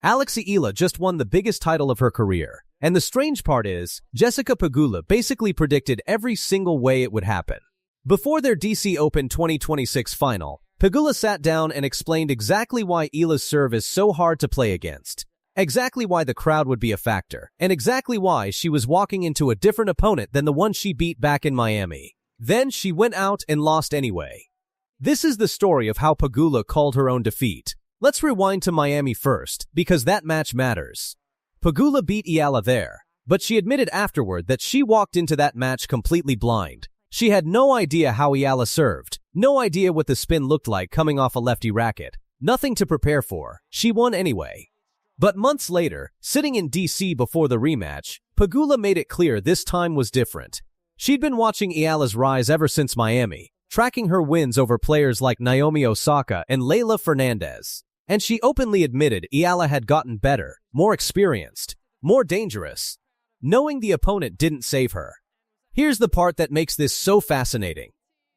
Alex Eala just won the biggest title of her career. And the strange part is, Jessica Pegula basically predicted every single way it would happen. Before their DC Open 2026 final, Pegula sat down and explained exactly why Eala's serve is so hard to play against, exactly why the crowd would be a factor, and exactly why she was walking into a different opponent than the one she beat back in Miami. Then she went out and lost anyway. This is the story of how Pegula called her own defeat. Let's rewind to Miami first, because that match matters. Pegula beat Eala there, but she admitted afterward that she walked into that match completely blind. She had no idea how Eala served, no idea what the spin looked like coming off a lefty racket, nothing to prepare for. She won anyway. But months later, sitting in DC before the rematch, Pegula made it clear this time was different. She'd been watching Eala's rise ever since Miami, tracking her wins over players like Naomi Osaka and Leylah Fernandez. And she openly admitted Eala had gotten better, more experienced, more dangerous, knowing the opponent didn't save her. Here's the part that makes this so fascinating.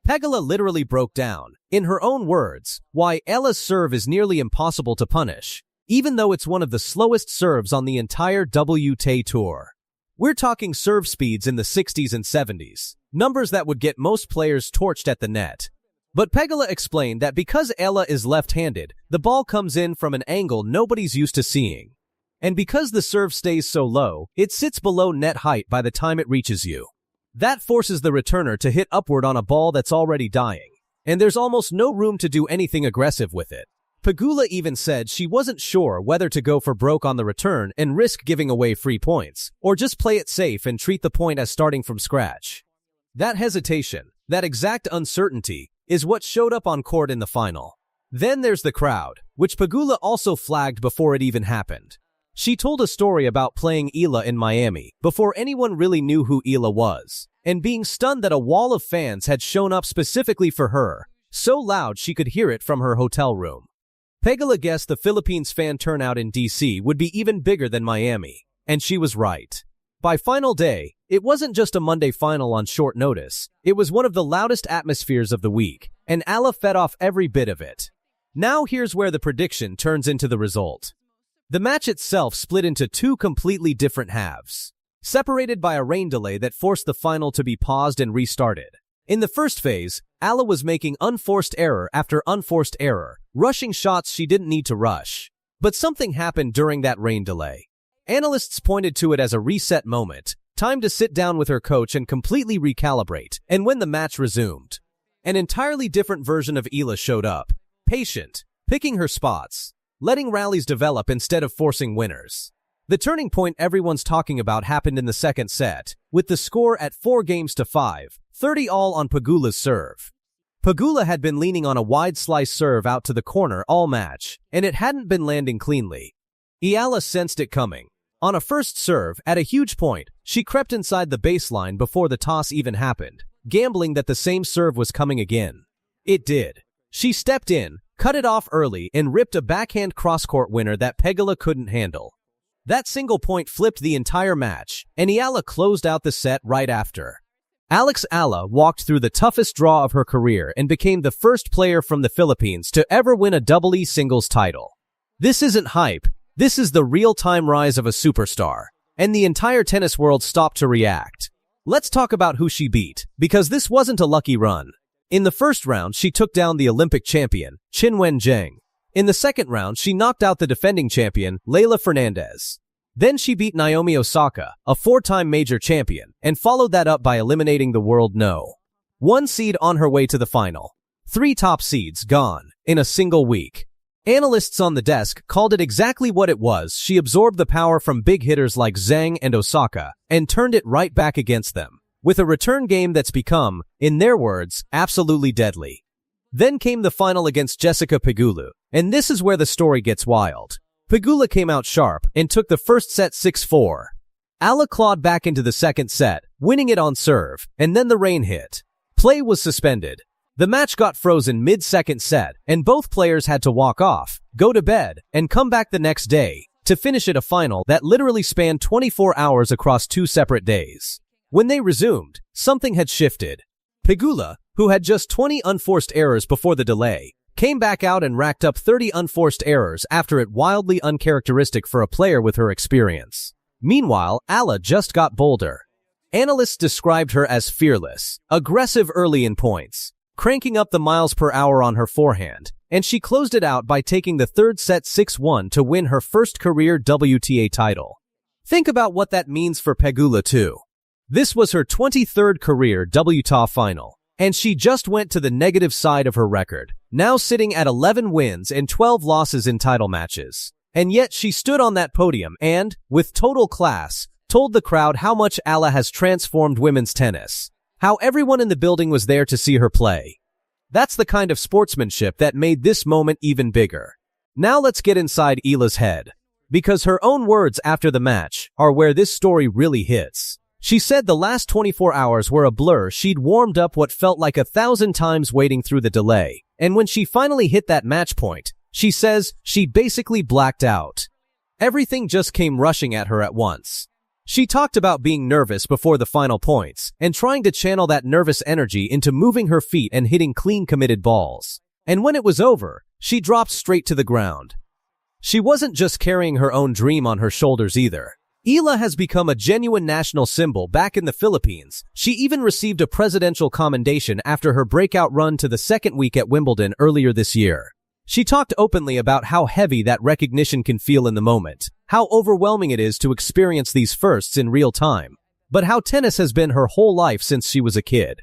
Pegula literally broke down, in her own words, why Eala's serve is nearly impossible to punish, even though it's one of the slowest serves on the entire WTA Tour. We're talking serve speeds in the 60s and 70s, numbers that would get most players torched at the net. But Pegula explained that because Eala is left-handed, the ball comes in from an angle nobody's used to seeing. And because the serve stays so low, it sits below net height by the time it reaches you. That forces the returner to hit upward on a ball that's already dying, and there's almost no room to do anything aggressive with it. Pegula even said she wasn't sure whether to go for broke on the return and risk giving away free points, or just play it safe and treat the point as starting from scratch. That hesitation, that exact uncertainty, is what showed up on court in the final. Then there's the crowd, which Pegula also flagged before it even happened. She told a story about playing Eala in Miami before anyone really knew who Eala was, and being stunned that a wall of fans had shown up specifically for her, so loud she could hear it from her hotel room. Pegula guessed the Philippines fan turnout in DC would be even bigger than Miami, and she was right. By final day, it wasn't just a Monday final on short notice, it was one of the loudest atmospheres of the week, and Eala fed off every bit of it. Now here's where the prediction turns into the result. The match itself split into two completely different halves, separated by a rain delay that forced the final to be paused and restarted. In the first phase, Eala was making unforced error after unforced error, rushing shots she didn't need to rush. But something happened during that rain delay. Analysts pointed to it as a reset moment, time to sit down with her coach and completely recalibrate, and when the match resumed, an entirely different version of Eala showed up, patient, picking her spots, letting rallies develop instead of forcing winners. The turning point everyone's talking about happened in the second set, with the score at 4-5, 30 all on Pegula's serve. Pegula had been leaning on a wide slice serve out to the corner all match, and it hadn't been landing cleanly. Eala sensed it coming. On a first serve, at a huge point, she crept inside the baseline before the toss even happened, gambling that the same serve was coming again. It did. She stepped in, cut it off early, and ripped a backhand cross-court winner that Pegula couldn't handle. That single point flipped the entire match, and Eala closed out the set right after. Alex Eala walked through the toughest draw of her career and became the first player from the Philippines to ever win a double-E singles title. This isn't hype. This is the real-time rise of a superstar, and the entire tennis world stopped to react. Let's talk about who she beat, because this wasn't a lucky run. In the first round, she took down the Olympic champion, Qinwen Zheng. In the second round, she knocked out the defending champion, Leylah Fernandez. Then she beat Naomi Osaka, a four-time major champion, and followed that up by eliminating the world No. 1 seed on her way to the final. 3 top seeds gone in a single week. Analysts on the desk called it exactly what it was. She absorbed the power from big hitters like Zheng and Osaka and turned it right back against them, with a return game that's become, in their words, absolutely deadly. Then came the final against Jessica Pegula, and this is where the story gets wild. Pegula came out sharp and took the first set 6-4. Eala clawed back into the second set, winning it on serve, and then the rain hit. Play was suspended. The match got frozen mid-second set, and both players had to walk off, go to bed, and come back the next day to finish at a final that literally spanned 24 hours across 2 separate days. When they resumed, something had shifted. Pegula, who had just 20 unforced errors before the delay, came back out and racked up 30 unforced errors after it wildly uncharacteristic for a player with her experience. Meanwhile, Eala just got bolder. Analysts described her as fearless, aggressive early in points, cranking up the miles per hour on her forehand, and she closed it out by taking the third set 6-1 to win her first career WTA title. Think about what that means for Pegula too. This was her 23rd career WTA final, and she just went to the negative side of her record, now sitting at 11 wins and 12 losses in title matches. And yet she stood on that podium and, with total class, told the crowd how much Eala has transformed women's tennis, how everyone in the building was there to see her play. That's the kind of sportsmanship that made this moment even bigger. Now let's get inside Eala's head, because her own words after the match are where this story really hits. She said the last 24 hours were a blur. She'd warmed up what felt like 1,000 times waiting through the delay, and when she finally hit that match point, she says she basically blacked out. Everything just came rushing at her at once. She talked about being nervous before the final points and trying to channel that nervous energy into moving her feet and hitting clean committed balls. And when it was over, she dropped straight to the ground. She wasn't just carrying her own dream on her shoulders either. Eala has become a genuine national symbol back in the Philippines. She even received a presidential commendation after her breakout run to the second week at Wimbledon earlier this year. She talked openly about how heavy that recognition can feel in the moment, how overwhelming it is to experience these firsts in real time, but how tennis has been her whole life since she was a kid.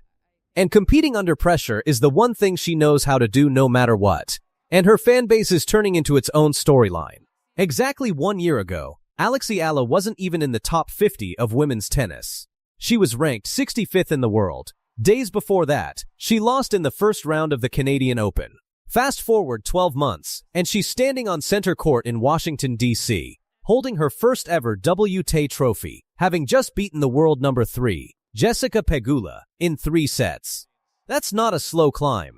And competing under pressure is the one thing she knows how to do no matter what. And her fan base is turning into its own storyline. Exactly 1 year ago, Alex Eala wasn't even in the top 50 of women's tennis. She was ranked 65th in the world. Days before that, she lost in the first round of the Canadian Open. Fast forward 12 months, and she's standing on center court in Washington, D.C., holding her first ever WTA trophy, having just beaten the world number 3, Jessica Pegula, in 3 sets. That's not a slow climb.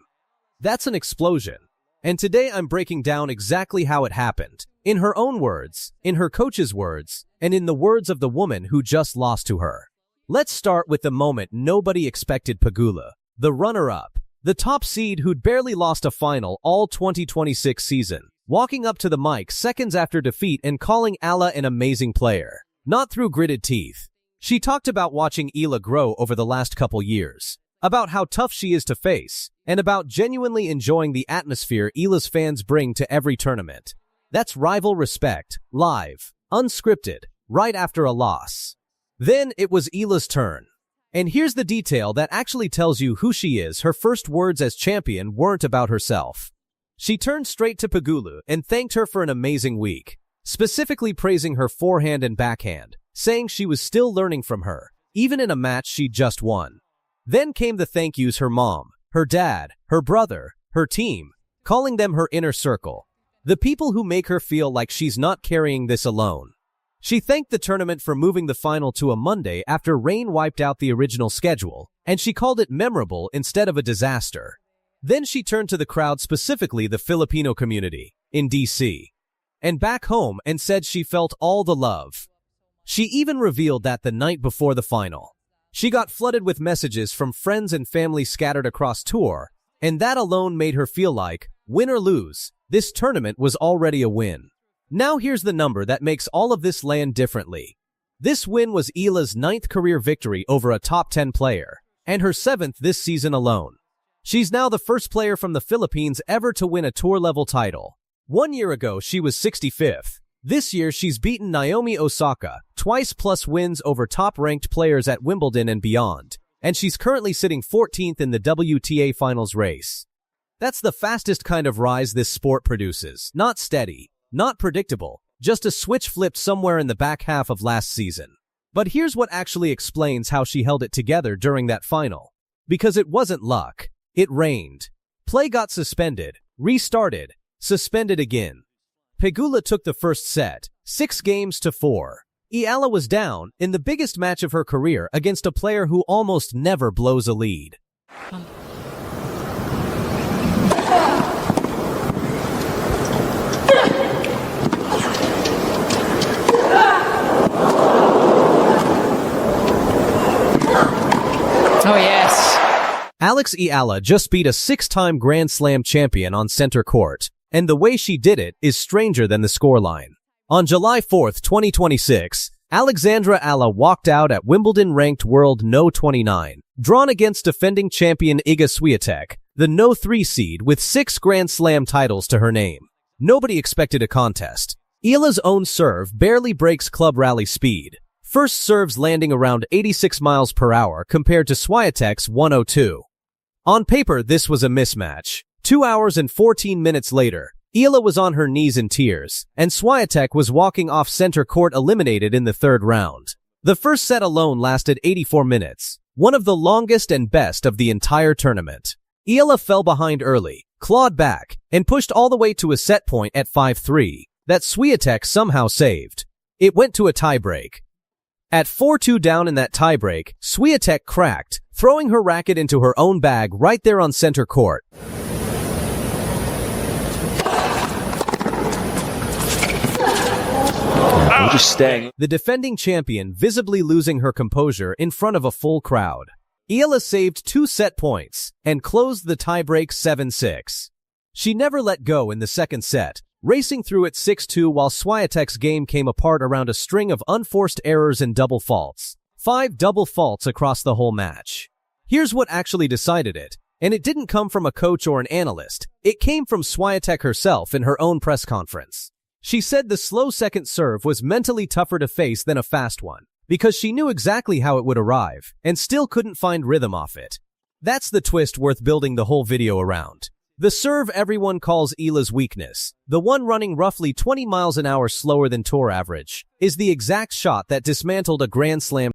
That's an explosion. And today I'm breaking down exactly how it happened, in her own words, in her coach's words, and in the words of the woman who just lost to her. Let's start with the moment nobody expected Pegula, the runner-up, the top seed who'd barely lost a final all 2026 season, walking up to the mic seconds after defeat and calling Eala an amazing player, not through gritted teeth. She talked about watching Eala grow over the last couple years, about how tough she is to face, and about genuinely enjoying the atmosphere Eala's fans bring to every tournament. That's rival respect, live, unscripted, right after a loss. Then it was Eala's turn. And here's the detail that actually tells you who she is. Her first words as champion weren't about herself. She turned straight to Pegula and thanked her for an amazing week, specifically praising her forehand and backhand, saying she was still learning from her, even in a match she just won. Then came the thank yous her mom, her dad, her brother, her team, calling them her inner circle, the people who make her feel like she's not carrying this alone. She thanked the tournament for moving the final to a Monday after rain wiped out the original schedule, and she called it memorable instead of a disaster. Then she turned to the crowd, specifically the Filipino community, in D.C., and back home, and said she felt all the love. She even revealed that the night before the final, she got flooded with messages from friends and family scattered across tour, and that alone made her feel like, win or lose, this tournament was already a win. Now here's the number that makes all of this land differently. This win was Eala's 9th career victory over a top 10 player, and her 7th this season alone. She's now the first player from the Philippines ever to win a tour-level title. 1 year ago, she was 65th. This year, she's beaten Naomi Osaka, twice plus wins over top-ranked players at Wimbledon and beyond, and she's currently sitting 14th in the WTA finals race. That's the fastest kind of rise this sport produces, not steady, not predictable, just a switch flipped somewhere in the back half of last season. But here's what actually explains how she held it together during that final. Because it wasn't luck. It rained. Play got suspended, restarted, suspended again. Pegula took the first set, 6-4. Eala was down in the biggest match of her career against a player who almost never blows a lead. Oh, yes. Alex Alex Eala just beat a 6-time Grand Slam champion on center court, and the way she did it is stranger than the scoreline. On July 4, 2026, Alexandra Eala walked out at Wimbledon ranked world No. 29, drawn against defending champion Iga Swiatek, the No. 3 seed with 6 Grand Slam titles to her name. Nobody expected a contest. Eala's own serve barely breaks club rally speed. First serves landing around 86 miles per hour compared to Swiatek's 102. On paper, this was a mismatch. 2 hours and 14 minutes later, Eala was on her knees in tears, and Swiatek was walking off center court eliminated in the third round. The first set alone lasted 84 minutes, one of the longest and best of the entire tournament. Eala fell behind early, clawed back, and pushed all the way to a set point at 5-3 that Swiatek somehow saved. It went to a tiebreak. At 4-2 down in that tiebreak, Swiatek cracked, throwing her racket into her own bag right there on center court. I'm just staying. The defending champion visibly losing her composure in front of a full crowd. Eala saved 2 set points and closed the tiebreak 7-6. She never let go in the second set, racing through it 6-2 while Swiatek's game came apart around a string of unforced errors and double faults. 5 double faults across the whole match. Here's what actually decided it, and it didn't come from a coach or an analyst. It came from Swiatek herself in her own press conference. She said the slow second serve was mentally tougher to face than a fast one, because she knew exactly how it would arrive, and still couldn't find rhythm off it. That's the twist worth building the whole video around. The serve everyone calls Eala's weakness, the one running roughly 20 miles an hour slower than tour average, is the exact shot that dismantled a Grand Slam